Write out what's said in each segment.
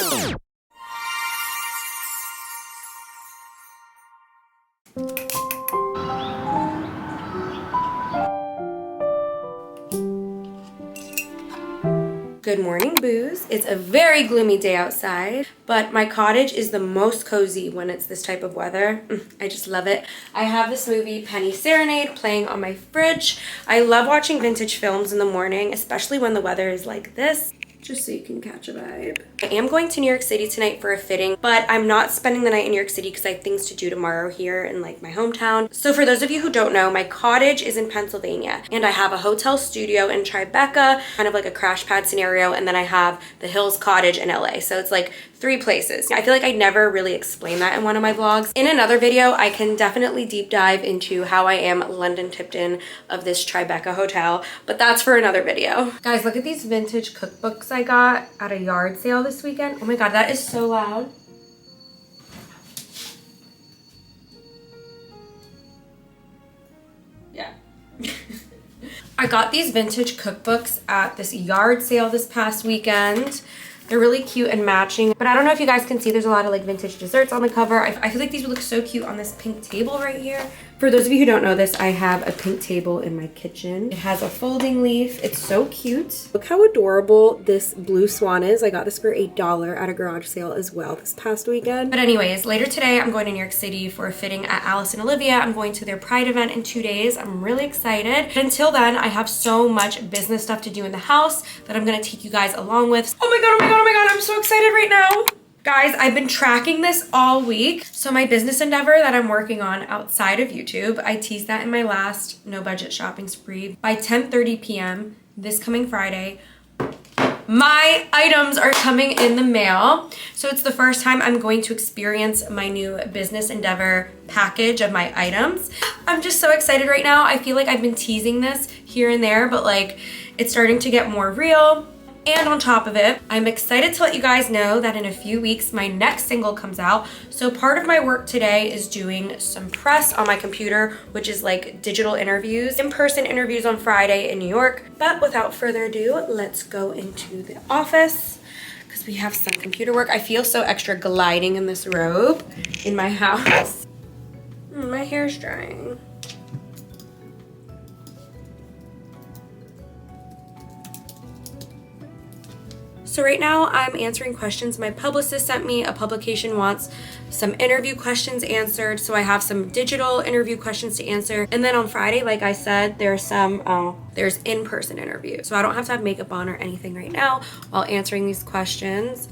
Good morning, booze. It's a very gloomy day outside, but my cottage is the most cozy when it's this type of weather. I just love it. I have this movie, Penny Serenade, playing on my fridge. I love watching vintage films in the morning, especially when the weather is like this, just so you can catch a vibe. I am going to New York City tonight for a fitting, but I'm not spending the night in New York City because I have things to do tomorrow here in like my hometown. So for those of you who don't know, my cottage is in Pennsylvania and I have a hotel studio in Tribeca, kind of like a crash pad scenario, and then I have the Hills Cottage in LA. So it's like 3 places. I feel like I never really explained that in one of my vlogs. In another video, I can definitely deep dive into how I am London tipped in of this Tribeca hotel, but that's for another video. Guys, look at these vintage cookbooks I got at a yard sale this weekend. Oh my God, that is so loud. Yeah. I got these vintage cookbooks at this yard sale this past weekend. They're really cute and matching, but I don't know if you guys can see, there's a lot of like vintage desserts on the cover. I feel like these would look so cute on this pink table right here. For those of you who don't know this, I have a pink table in my kitchen. It has a folding leaf. It's so cute. Look how adorable this blue swan is. I got this for $8 at a garage sale as well this past weekend. But anyways, later today, I'm going to New York City for a fitting at Alice and Olivia. I'm going to their Pride event in 2 days. I'm really excited. But until then, I have so much business stuff to do in the house that I'm gonna take you guys along with. Oh my God, oh my God, oh my God, I'm so excited right now. Guys, I've been tracking this all week. So my business endeavor that I'm working on outside of YouTube, I teased that in my last no budget shopping spree. By 10:30 p.m. this coming Friday, my items are coming in the mail. So it's the first time I'm going to experience my new business endeavor package of my items. I'm just so excited right now. I feel like I've been teasing this here and there, but like it's starting to get more real. And on top of it, I'm excited to let you guys know that in a few weeks, my next single comes out. So part of my work today is doing some press on my computer, which is like digital interviews, in-person interviews on Friday in New York. But without further ado, let's go into the office because we have some computer work. I feel so extra gliding in this robe in my house. My hair's drying. So right now I'm answering questions my publicist sent me. A publication wants some interview questions answered. So I have some digital interview questions to answer. And then on Friday, like I said, there's in-person interview. So I don't have to have makeup on or anything right now while answering these questions.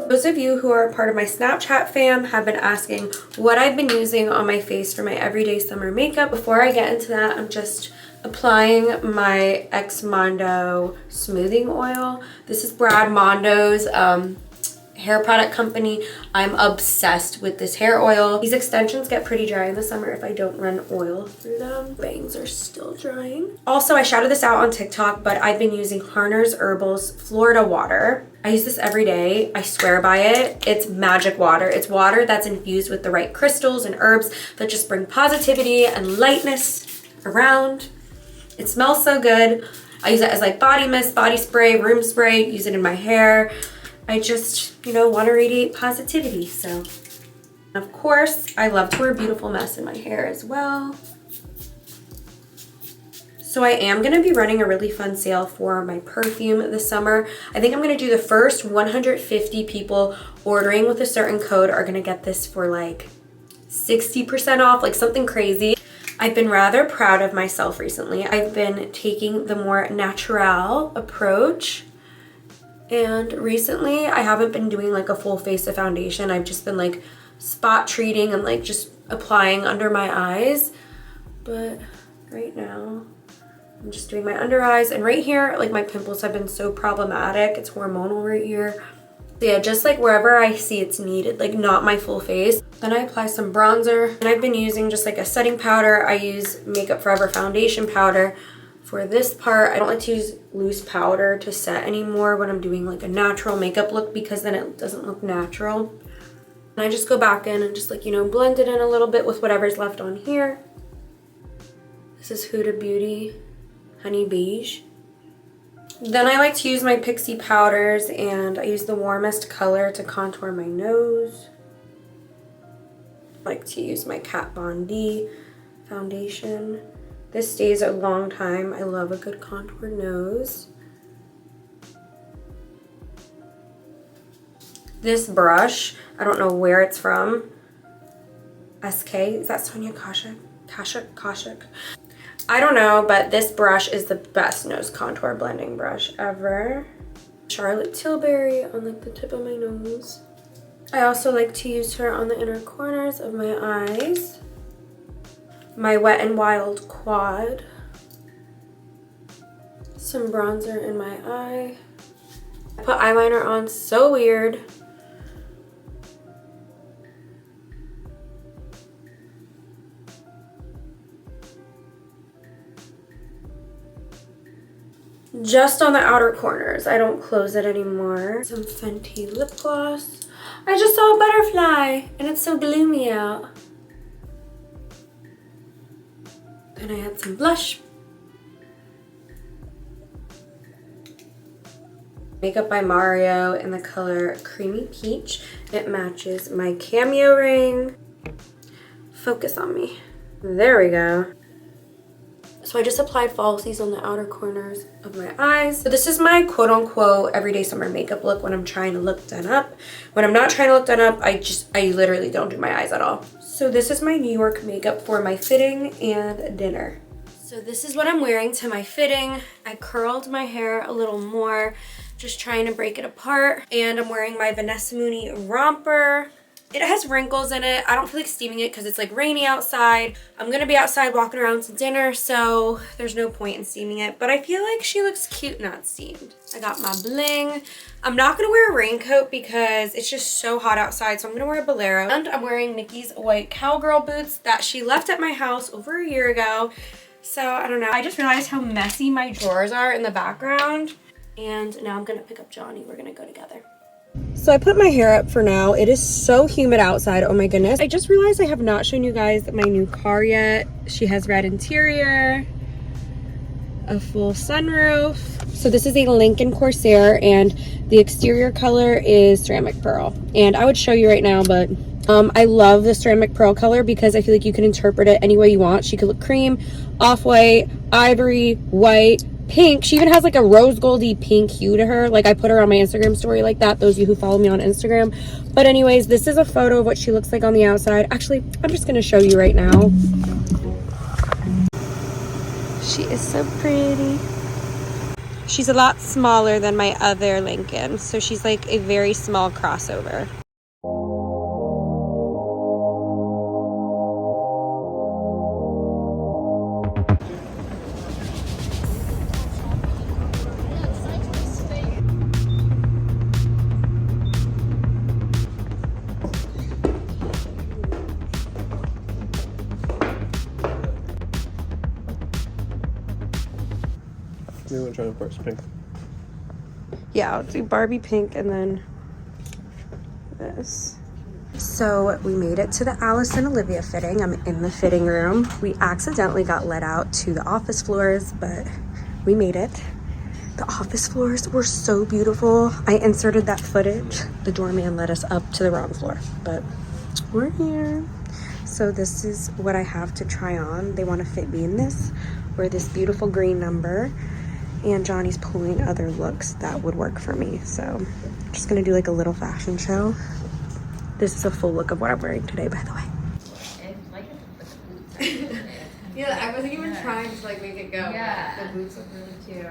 Those of you who are part of my Snapchat fam have been asking what I've been using on my face for my everyday summer makeup. Before I get into that, I'm just applying my X Mondo smoothing oil. This is Brad Mondo's hair product company. I'm obsessed with this hair oil. These extensions get pretty dry in the summer if I don't run oil through them. Bangs are still drying. Also, I shouted this out on TikTok, but I've been using Harner's Herbal's Florida water. I use this every day. I swear by it. It's magic water. It's water that's infused with the right crystals and herbs that just bring positivity and lightness around. It smells so good. I use it as like body mist, body spray, room spray, use it in my hair. I just, you know, want to radiate positivity. So, of course, I love to wear a beautiful mess in my hair as well. So I am going to be running a really fun sale for my perfume this summer. I think I'm going to do the first 150 people ordering with a certain code are going to get this for like 60% off, like something crazy. I've been rather proud of myself recently. I've been taking the more natural approach. And recently I haven't been doing like a full face of foundation. I've just been like spot treating and like just applying under my eyes. But right now I'm just doing my under eyes, and right here, like my pimples have been so problematic. It's hormonal right here. So yeah, just like wherever I see it's needed, like not my full face. Then I apply some bronzer, and I've been using just like a setting powder. I use Makeup Forever foundation powder for this part. I don't like to use loose powder to set anymore when I'm doing like a natural makeup look because then it doesn't look natural. And I just go back in and just like, you know, blend it in a little bit with whatever's left on here. This is Huda Beauty Honey Beige. Then I like to use my Pixie powders, and I use the warmest color to contour my nose. I like to use my Kat Von D foundation. This stays a long time. I love a good contour nose. This brush, I don't know where it's from. SK, is that Sonia Kashuk? Kashuk? I don't know, but this brush is the best nose contour blending brush ever. Charlotte Tilbury on like the tip of my nose. I also like to use her on the inner corners of my eyes. My Wet n Wild Quad. Some bronzer in my eye. I put eyeliner on so weird. Just on the outer corners. I don't close it anymore. Some Fenty lip gloss. I just saw a butterfly and it's so gloomy out. Then I had some blush. Makeup by Mario in the color Creamy Peach. It matches my cameo ring. Focus on me. There we go. So I just applied falsies on the outer corners of my eyes. So this is my quote-unquote everyday summer makeup look when I'm trying to look done up. When I'm not trying to look done up, I literally don't do my eyes at all. So this is my New York makeup for my fitting and dinner. So this is what I'm wearing to my fitting. I curled my hair a little more, just trying to break it apart. And I'm wearing my Vanessa Mooney romper. It has wrinkles in it. I don't feel like steaming it because it's like rainy outside. I'm gonna be outside walking around to dinner, so there's no point in steaming it. But I feel like she looks cute not steamed. I got my bling. I'm not gonna wear a raincoat because it's just so hot outside, so I'm gonna wear a bolero. And I'm wearing Nikki's white cowgirl boots that she left at my house over a year ago. So I don't know. I just realized how messy my drawers are in the background. And now I'm gonna pick up Johnny. We're gonna go together. So I put my hair up for now. It is so humid outside. Oh my goodness. I just realized I have not shown you guys my new car yet. She has red interior, a full sunroof. So this is a Lincoln Corsair and the exterior color is ceramic pearl. And I would show you right now, but I love the ceramic pearl color because I feel like you can interpret it any way you want. She could look cream, off-white, ivory, white, pink. She even has like a rose goldy pink hue to her. Like I put her on my Instagram story like that, those of you who follow me on Instagram. But anyways, this is a photo of what she looks like on the outside. Actually, I'm just gonna show you right now. She is so pretty. She's a lot smaller than my other Lincoln, so she's like a very small crossover. You want to try the first pink? Yeah, I'll do Barbie pink and then this. So we made it to the Alice and Olivia fitting. I'm in the fitting room. We accidentally got let out to the office floors, but we made it. The office floors were so beautiful. I inserted that footage. The doorman led us up to the wrong floor, but we're here. So this is what I have to try on. They want to fit me in this. Wear this beautiful green number. And Johnny's pulling other looks that would work for me. So I'm just gonna do like a little fashion show. This is a full look of what I'm wearing today, by the way. Yeah, I wasn't even trying to like make it go. Yeah. The boots look really cute.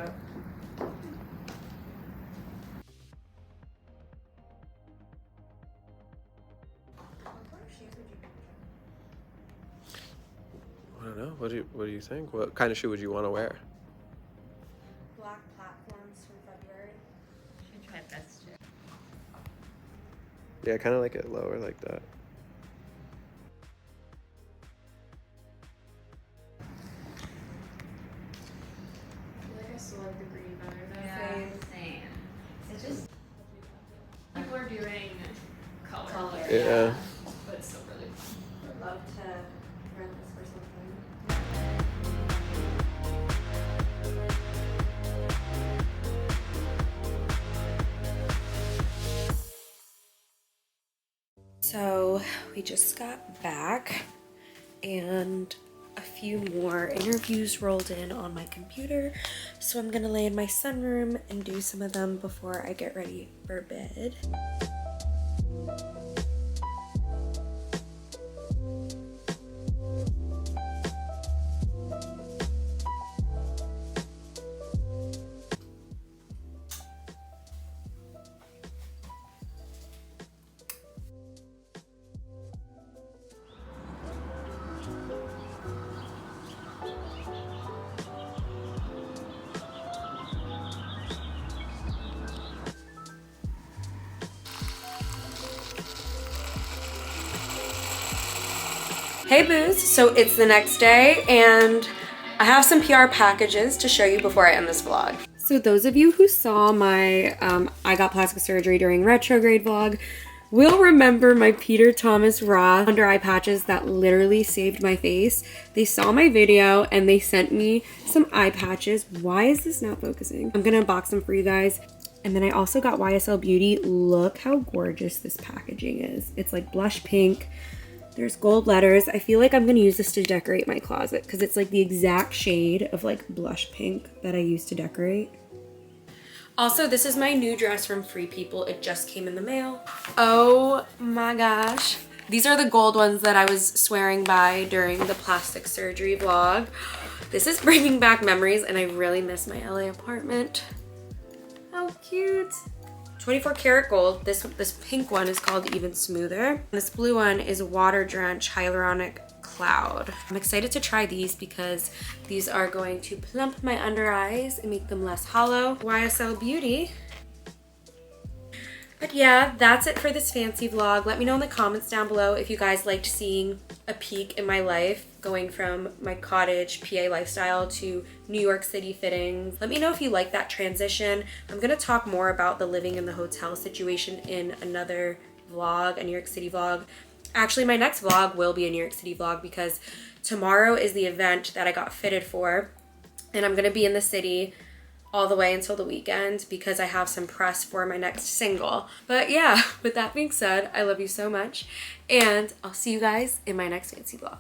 I don't know. What do you think? What kind of shoe would you want to wear? Black platforms from February. Should try best too. Yeah, I kind of like it lower like that. I feel like I still like the green better though. Yeah, same. It's just people are doing color. Yeah. So we just got back and a few more interviews rolled in on my computer. So I'm gonna lay in my sunroom and do some of them before I get ready for bed. Hey booze, so it's the next day and I have some PR packages to show you before I end this vlog. So those of you who saw my I got plastic surgery during retrograde vlog will remember my Peter Thomas Roth under eye patches that literally saved my face. They saw my video and they sent me some eye patches. Why is this not focusing? I'm gonna unbox them for you guys. And then I also got YSL Beauty. Look how gorgeous this packaging is. It's like blush pink. There's gold letters. I feel like I'm gonna use this to decorate my closet because it's like the exact shade of like blush pink that I used to decorate. Also, this is my new dress from Free People. It just came in the mail. Oh my gosh. These are the gold ones that I was swearing by during the plastic surgery vlog. This is bringing back memories and I really miss my LA apartment. How cute. 24 karat gold. This pink one is called Even Smoother. This blue one is Water Drench Hyaluronic Cloud. I'm excited to try these because these are going to plump my under eyes and make them less hollow. YSL Beauty. But yeah, that's it for this fancy vlog. Let me know in the comments down below if you guys liked seeing a peek in my life going from my cottage PA lifestyle to New York City fittings. Let me know if you like that transition. I'm gonna talk more about the living in the hotel situation in another vlog, a New York City vlog. Actually, my next vlog will be a New York City vlog because tomorrow is the event that I got fitted for and I'm gonna be in the city all the way until the weekend because I have some press for my next single. But yeah, with that being said, I love you so much and I'll see you guys in my next fancy vlog.